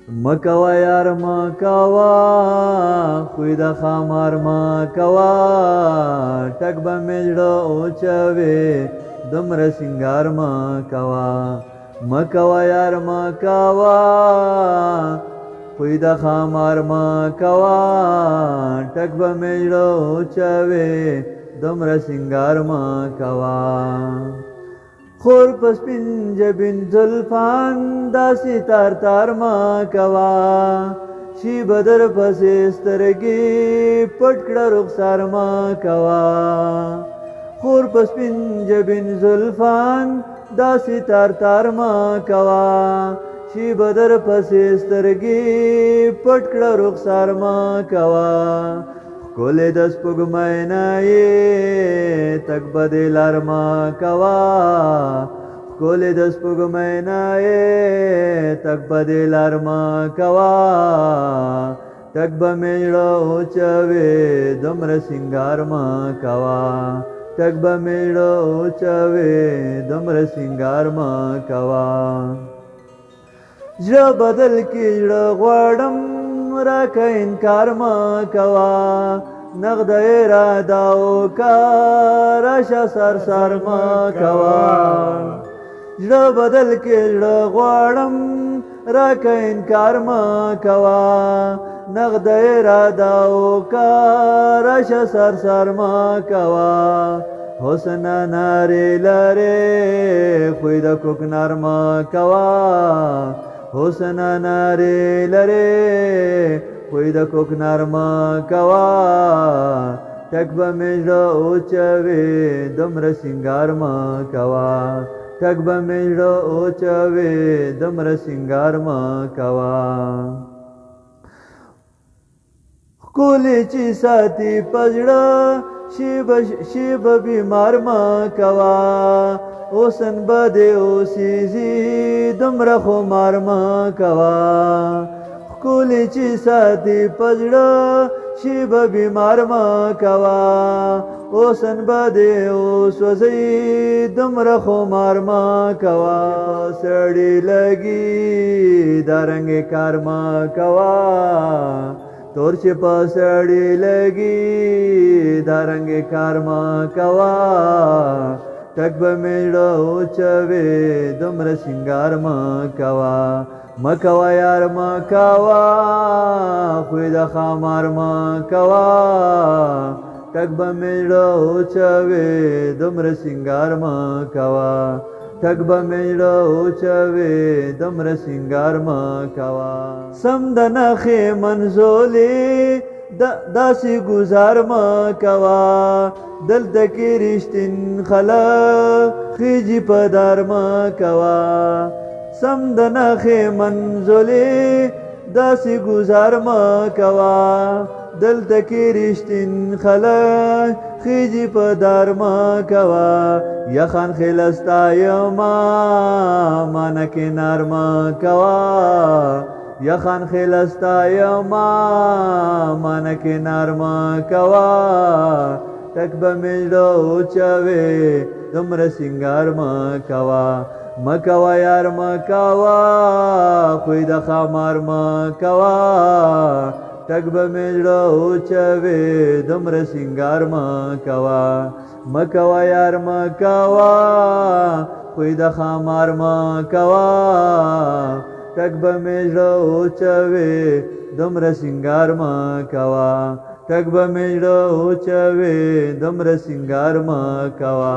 مکوا یار مکوا خوی د خامار مکوا ټک به مې زړه اوچوي دومره سینګار مکوا مکوا یار مکوا خوی د خامار مکوا ټک به مې زړه اوچوي دومره سینګار مکوا خور پس پنج بن زلفان داسی تار تار ما کوا شی بدر پس سترگی پٹکڑا رخسار ما کوا خور پس پنج بن زلفان داسی تار تار ما کوا شی بدر پس سترگی پٹکڑا رخسار ما کوا کوله د سپوږمۍ نه یې تک بدې لار ما کوا کوله د سپوږمۍ نه یې تک بدې لار ما کوا تک به مې زړه اوچوي دومره سینګار ما کوا تک به مې زړه اوچوي دومره سینګار ما کوا زړه بدل کې زړه غواړم راکه انکار ما کوا نقد اراده وکړه راشه سر سر ما کوا زړه بدل کې زړه غواړم راکه انکار ما کوا نقد اراده وکړه راشه سر سر ما کوا حسن نارې لرې خوی د کوکنار ما کوا حسن نارې لرې خوی د کوکنار ما کوا ټک به مې زړه اوچوي دومره سینګار ما کوا ټک به مې زړه اوچوي دومره سینګار ما کوا ښکلې چې ساتي په زړه شیب بیمار ما کوا اوسن بده اوسیزی دومره خمار ما کوا ښکلې چې ساتي په زړه شیب بیمار ما کوا اوسن بده اوسوځي دومره خمار ما کوا سړی لګي دا رنګ کار ما کوا تور چې په سړی لګي دا رنګ کار ما کوا ټک به مې زړه اوچوي دومره سینګار ما کوا مکوا یار مکوا خوی د خامار ما کوا ټک به مې زړه اوچوي دومره سینګار ما کوا ټک به مې زړه اوچوي دومره سینګار ما کوا سم د نخې منزولې داسې گزار ما کوا دلته کې رښتین خلک خیجی په دار ما کوا سم د نخې منزولې داسې گزار ما کوا دلته کې رښتین خلک خیجی په دار ما کوا یخان خلستا یما مانه کنار ما کوا یخان خلستا یما مانه کنار ما کوا ټک به مې زړه اوچوي دومره سینګار ما کوا مکوا یار مکوا خوی د خامار ما کوا ټک به مې زړه اوچوي دومره سینګار ما کوا مکوا یار مکوا خوی د خامار ما کوا ټک به مې زړه اوچوي دومره سینګار ما کوا ټک به مې زړه اوچوي دومره سینګار ما کوا